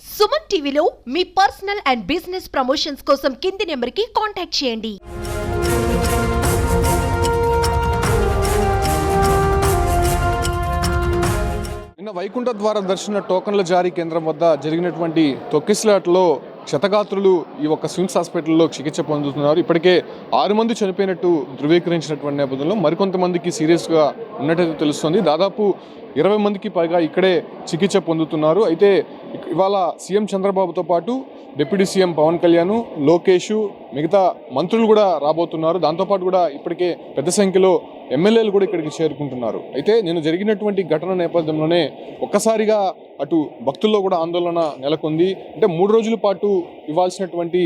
సుమన్ టీవీలో మీ personal and business promotions కోసం కింది నెంబర్కి కాంటాక్ట్ చేయండి. నిన్న వైకుంఠ ద్వార దర్శన టోకన్ల జారీ కేంద్రం వద్ద జరిగినటువంటి తొక్కిసలాటలో క్షతగాత్రులు ఈ ఒక్క స్విమ్స్ హాస్పిటల్లో చికిత్స పొందుతున్నారు. ఇప్పటికే 6 మంది చనిపోయినట్టు ధృవీకరించినటువంటి నేపథ్యంలో మరికొంతమందికి సీరియస్గా ఉన్నట్టు తెలుస్తుంది. దాదాపు 20 మందికి పైగా ఇక్కడే చికిత్స పొందుతున్నారు. అయితే ఇవాళ సీఎం చంద్రబాబుతో పాటు డిప్యూటీ సీఎం పవన్ కళ్యాణ్, లోకేష్, మిగతా మంత్రులు కూడా రాబోతున్నారు. దాంతోపాటు కూడా ఇప్పటికే పెద్ద సంఖ్యలో ఎమ్మెల్యేలు కూడా ఇక్కడికి చేరుకుంటున్నారు. అయితే నేను జరిగినటువంటి ఘటన నేపథ్యంలోనే ఒక్కసారిగా అటు భక్తుల్లో కూడా ఆందోళన నెలకొంది. అంటే 3 రోజుల పాటు ఇవ్వాల్సినటువంటి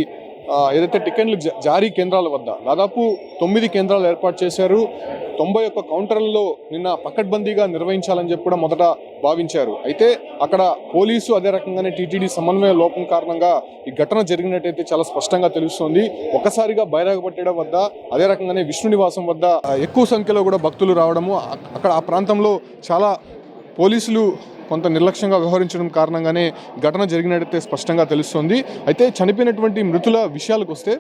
ఏదైతే టికెట్లు జారీ కేంద్రాల వద్ద దాదాపు 9 కేంద్రాలు ఏర్పాటు చేశారు. 91 కౌంటర్లలో నిన్న పకడ్బందీగా నిర్వహించాలని చెప్పి కూడా మొదట భావించారు. అయితే అక్కడ పోలీసు అదే రకంగానే టీటీడీ సమన్వయ లోపం కారణంగా ఈ ఘటన జరిగినట్టయితే చాలా స్పష్టంగా తెలుస్తోంది. ఒక్కసారిగా బైరాగపట్టెడ వద్ద అదే రకంగానే విష్ణు నివాసం వద్ద ఎక్కువ సంఖ్యలో కూడా భక్తులు రావడము, అక్కడ ఆ ప్రాంతంలో చాలా పోలీసులు కొంత నిర్లక్ష్యంగా వ్యవహరించడం కారణంగానే ఘటన జరిగినట్టయితే స్పష్టంగా తెలుస్తోంది. అయితే చనిపోయినటువంటి మృతుల విషయాలకు వస్తే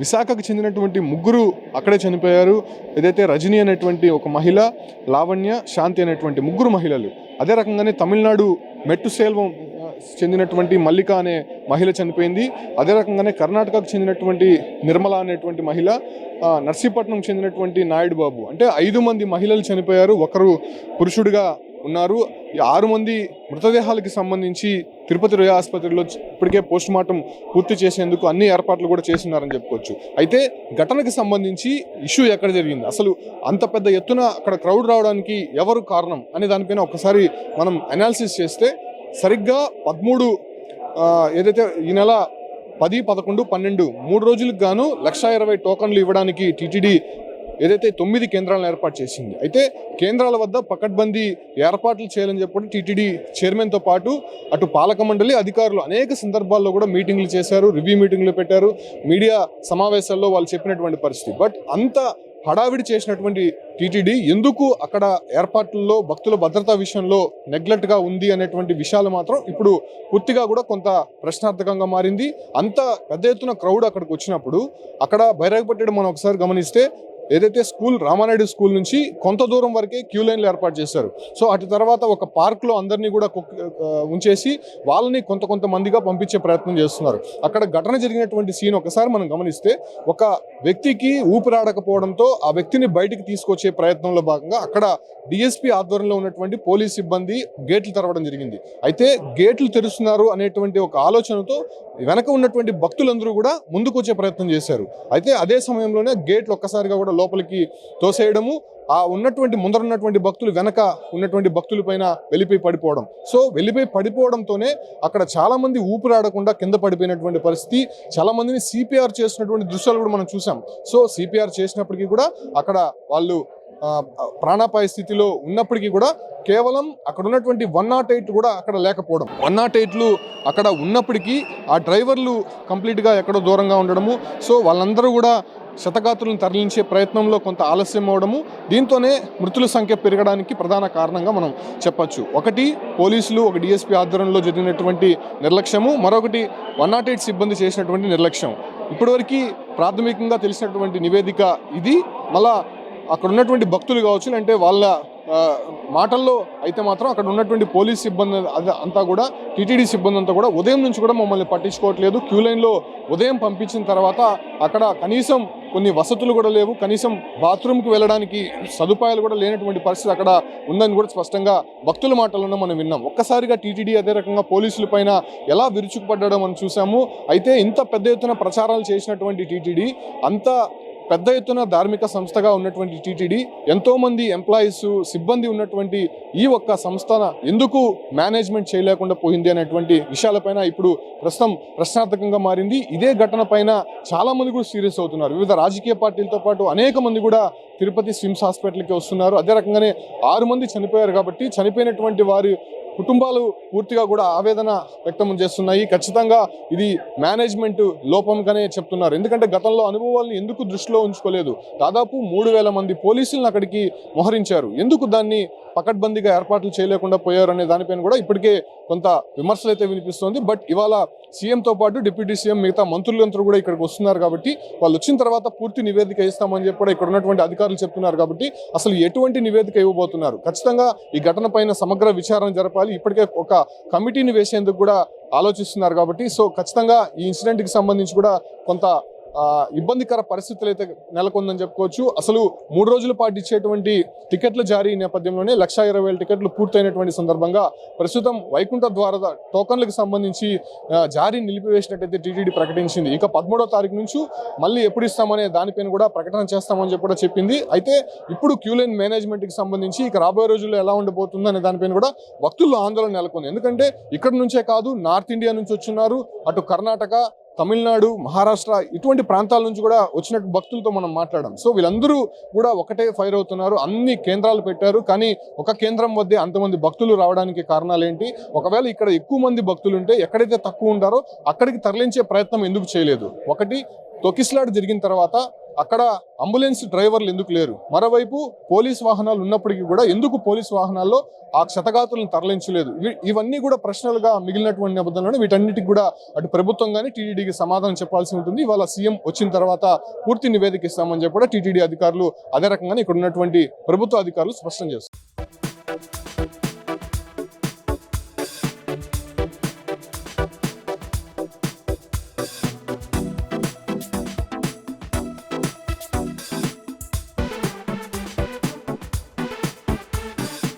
విశాఖకు చెందినటువంటి 3 అక్కడే చనిపోయారు. ఏదైతే రజనీ అనేటువంటి ఒక మహిళ, లావణ్య, శాంతి అనేటువంటి 3 మహిళలు. అదే రకంగానే తమిళనాడు మెట్టు సేల్వం చెందినటువంటి మల్లిక అనే మహిళ చనిపోయింది. అదే రకంగానే కర్ణాటకకు చెందినటువంటి నిర్మల అనేటువంటి మహిళ, నర్సీపట్నం చెందినటువంటి నాయుడు బాబు. అంటే 5 మంది మహిళలు చనిపోయారు, ఒకరు పురుషుడిగా ఉన్నారు. ఈ 6 మంది మృతదేహాలకి సంబంధించి తిరుపతి రొయ్య ఆసుపత్రిలో ఇప్పటికే పోస్ట్ మార్టం పూర్తి చేసేందుకు అన్ని ఏర్పాట్లు కూడా చేస్తున్నారని చెప్పుకోవచ్చు. అయితే ఘటనకి సంబంధించి ఇష్యూ ఎక్కడ జరిగింది, అసలు అంత పెద్ద ఎత్తున అక్కడ క్రౌడ్ రావడానికి ఎవరు కారణం అనే దానిపైన ఒకసారి మనం అనాలిసిస్ చేస్తే సరిగ్గా 13 ఏదైతే ఈ నెల 10, 11, 12 3 రోజులకు గాను 1,20,000 టోకన్లు ఇవ్వడానికి టీటీడీ ఏదైతే 9 కేంద్రాలను ఏర్పాటు చేసింది. అయితే కేంద్రాల వద్ద పకడ్బందీ ఏర్పాట్లు చేయాలని చెప్పి టీటీడీ చైర్మన్తో పాటు అటు పాలక మండలి అధికారులు అనేక సందర్భాల్లో కూడా మీటింగ్లు చేశారు, రివ్యూ మీటింగ్లు పెట్టారు, మీడియా సమావేశాల్లో వాళ్ళు చెప్పినటువంటి పరిస్థితి. బట్ అంత హడావిడి చేసినటువంటి టీటీడీ ఎందుకు అక్కడ ఏర్పాట్లలో భక్తుల భద్రతా విషయంలో నెగ్లెక్ట్గా ఉంది అనేటువంటి విషయాలు మాత్రం ఇప్పుడు పూర్తిగా కూడా కొంత ప్రశ్నార్థకంగా మారింది. అంత పెద్ద ఎత్తున క్రౌడ్ అక్కడికి వచ్చినప్పుడు అక్కడ బైరాగపట్టెడు మనం ఒకసారి గమనిస్తే ఏదైతే స్కూల్ రామానాయుడు స్కూల్ నుంచి కొంత దూరం వరకే క్యూ లైన్లు ఏర్పాటు చేశారు. సో అటు తర్వాత ఒక పార్క్లో అందరినీ కూడా ఉంచేసి వాళ్ళని కొంతమందిగా పంపించే ప్రయత్నం చేస్తున్నారు. అక్కడ ఘటన జరిగినటువంటి సీన్ ఒకసారి మనం గమనిస్తే ఒక వ్యక్తికి ఊపిరాడకపోవడంతో ఆ వ్యక్తిని బయటికి తీసుకొచ్చే ప్రయత్నంలో భాగంగా అక్కడ డిఎస్పీ ఆధ్వర్యంలో ఉన్నటువంటి పోలీస్ సిబ్బంది గేట్లు తెరవడం జరిగింది. అయితే గేట్లు తెరుస్తున్నారు అనేటువంటి ఒక ఆలోచనతో వెనక ఉన్నటువంటి భక్తులందరూ కూడా ముందుకు వచ్చే ప్రయత్నం చేశారు. అయితే అదే సమయంలోనే గేట్లు ఒక్కసారిగా కూడా లోపలికి తోసేయడము, ఆ ఉన్నటువంటి ముందర ఉన్నటువంటి భక్తులు వెనక ఉన్నటువంటి భక్తుల పైన వెళ్ళిపోయి పడిపోవడం. సో వెళ్ళిపోయి పడిపోవడంతోనే అక్కడ చాలా మంది ఊపిరాడకుండా కింద పడిపోయినటువంటి పరిస్థితి, చాలా మందిని సిపిఆర్ చేసినటువంటి దృశ్యాలు కూడా మనం చూసాం. సో సిపిఆర్ చేసినప్పటికీ కూడా అక్కడ వాళ్ళు ప్రాణాపాయ స్థితిలో ఉన్నప్పటికీ కూడా కేవలం అక్కడ ఉన్నటువంటి 108 కూడా అక్కడ లేకపోవడం, 108లు అక్కడ ఉన్నప్పటికీ ఆ డ్రైవర్లు కంప్లీట్గా ఎక్కడో దూరంగా ఉండడము. సో వాళ్ళందరూ కూడా క్షతగాత్రులను తరలించే ప్రయత్నంలో కొంత ఆలస్యం అవడము, దీంతోనే మృతుల సంఖ్య పెరగడానికి ప్రధాన కారణంగా మనం చెప్పచ్చు. ఒకటి పోలీసులు, ఒక డిఎస్పీ ఆధ్వర్యంలో జరిగినటువంటి నిర్లక్ష్యము, మరొకటి 108 సిబ్బంది చేసినటువంటి నిర్లక్ష్యం. ఇప్పటివరకు ప్రాథమికంగా తెలిసినటువంటి నివేదిక ఇది. మళ్ళా అక్కడ ఉన్నటువంటి భక్తులు కావచ్చు, అంటే వాళ్ళ మాటల్లో అయితే మాత్రం అక్కడ ఉన్నటువంటి పోలీస్ సిబ్బంది అంతా కూడా, టీటీడీ సిబ్బంది అంతా కూడా ఉదయం నుంచి కూడా మమ్మల్ని పట్టించుకోవట్లేదు, క్యూ లైన్లో ఉదయం పంపించిన తర్వాత అక్కడ కనీసం కొన్ని వసతులు కూడా లేవు, కనీసం బాత్రూమ్కి వెళ్ళడానికి సదుపాయాలు కూడా లేనటువంటి పరిస్థితి అక్కడ ఉందని కూడా స్పష్టంగా భక్తుల మాటలను మనం విన్నాం. ఒక్కసారిగా టీటీడీ అదే రకంగా పోలీసుల పైన ఎలా విరుచుకుపడ్డాడో మనం చూసాము. అయితే ఇంత పెద్ద ఎత్తున ప్రచారాలు చేసినటువంటి టీటీడీ, అంత పెద్ద ఎత్తున ధార్మిక సంస్థగా ఉన్నటువంటి టీటీడీ, ఎంతోమంది ఎంప్లాయీస్, సిబ్బంది ఉన్నటువంటి ఈ ఒక్క సంస్థ ఎందుకు మేనేజ్మెంట్ చేయలేకుండా పోయింది అనేటువంటి విషయాలపైన ఇప్పుడు ప్రస్తుతం ప్రశ్నార్థకంగా మారింది. ఇదే ఘటన పైన చాలామంది కూడా సీరియస్ అవుతున్నారు. వివిధ రాజకీయ పార్టీలతో పాటు అనేక మంది కూడా తిరుపతి స్విమ్స్ హాస్పిటల్కి వస్తున్నారు. అదే రకంగానే 6 మంది చనిపోయారు కాబట్టి చనిపోయినటువంటి వారి కుటుంబాలు పూర్తిగా కూడా ఆవేదన వ్యక్తం చేస్తున్నాయి. ఖచ్చితంగా ఇది మేనేజ్మెంట్ లోపంగానే చెప్తున్నారు. ఎందుకంటే గతంలో అనుభవాలను ఎందుకు దృష్టిలో ఉంచుకోలేదు, దాదాపు 3,000 మంది పోలీసులను అక్కడికి మోహరించారు, ఎందుకు దాన్ని పకడ్బందీగా ఏర్పాట్లు చేయలేకుండా పోయారు అనే దానిపైన కూడా ఇప్పటికే కొంత విమర్శలు అయితే వినిపిస్తోంది. బట్ ఇవాళ సీఎంతో పాటు డిప్యూటీ సీఎం మిగతా మంత్రులందరూ కూడా ఇక్కడికి వస్తున్నారు కాబట్టి వాళ్ళు వచ్చిన తర్వాత పూర్తి నివేదిక ఇస్తామని చెప్పి కూడా ఇక్కడ ఉన్నటువంటి అధికారులు చెప్తున్నారు కాబట్టి అసలు ఎటువంటి నివేదిక ఇవ్వబోతున్నారు, ఖచ్చితంగా ఈ ఘటన పైన సమగ్ర విచారణ జరపాలి, ఇప్పటికే ఒక కమిటీని వేసేందుకు కూడా ఆలోచిస్తున్నారు కాబట్టి సో ఖచ్చితంగా ఈ ఇన్సిడెంట్కి సంబంధించి కూడా కొంత ఇబ్బందికర పరిస్థితులు అయితే నెలకొందని చెప్పుకోవచ్చు. అసలు 3 రోజుల పాటు ఇచ్చేటువంటి టికెట్ల జారీ నేపథ్యంలోనే 1,20,000 టికెట్లు పూర్తయినటువంటి సందర్భంగా ప్రస్తుతం వైకుంఠ ద్వార టోకన్లకు సంబంధించి జారీ నిలిపివేసినట్టయితే టీటీడీ ప్రకటించింది. ఇక 13వ తారీఖు నుంచి మళ్ళీ ఎప్పుడు ఇస్తామనే దానిపైన కూడా ప్రకటన చేస్తామని చెప్పి కూడా చెప్పింది. అయితే ఇప్పుడు క్యూలైన్ మేనేజ్మెంట్కి సంబంధించి ఇక రాబోయే రోజుల్లో ఎలా ఉండబోతుంది అనే దానిపైన కూడా భక్తుల్లో ఆందోళన నెలకొంది. ఎందుకంటే ఇక్కడ నుంచే కాదు, నార్త్ ఇండియా నుంచి వచ్చున్నారు, అటు కర్ణాటక, తమిళనాడు, మహారాష్ట్ర ఇటువంటి ప్రాంతాల నుంచి కూడా వచ్చినట్టు భక్తులతో మనం మాట్లాడాం. సో వీళ్ళందరూ కూడా ఒకటే ఫైర్ అవుతున్నారు. అన్ని కేంద్రాలు పెట్టారు, కానీ ఒక కేంద్రం వద్దే అంతమంది భక్తులు రావడానికి కారణాలు ఏంటి? ఒకవేళ ఇక్కడ ఎక్కువ మంది భక్తులు ఉంటే ఎక్కడైతే తక్కువ ఉంటారో అక్కడికి తరలించే ప్రయత్నం ఎందుకు చేయలేదు? ఒకటి, తొక్కిసలాట జరిగిన తర్వాత అక్కడ అంబులెన్స్ డ్రైవర్లు ఎందుకు లేరు? మరోవైపు పోలీస్ వాహనాలు ఉన్నప్పటికీ కూడా ఎందుకు పోలీస్ వాహనాల్లో ఆ క్షతగాతులను తరలించలేదు? ఇవన్నీ కూడా ప్రశ్నలుగా మిగిలినటువంటి నేపథ్యంలోనే వీటన్నిటికి కూడా అటు ప్రభుత్వం కానీ టీటీడీకి సమాధానం చెప్పాల్సి ఉంటుంది. ఇవాళ సీఎం వచ్చిన తర్వాత పూర్తి నివేదిక ఇస్తామని చెప్పి కూడా టీటీడీ అధికారులు, అదే రకంగానే ఇక్కడ ఉన్నటువంటి ప్రభుత్వ అధికారులు స్పష్టం చేస్తారు.